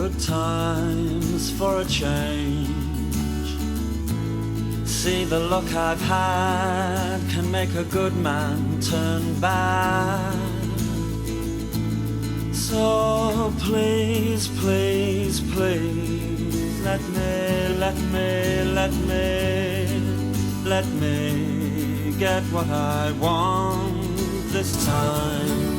good times for a change. See, the luck I've had can make a good man turn bad. So please, please, please, let me get what I want this time.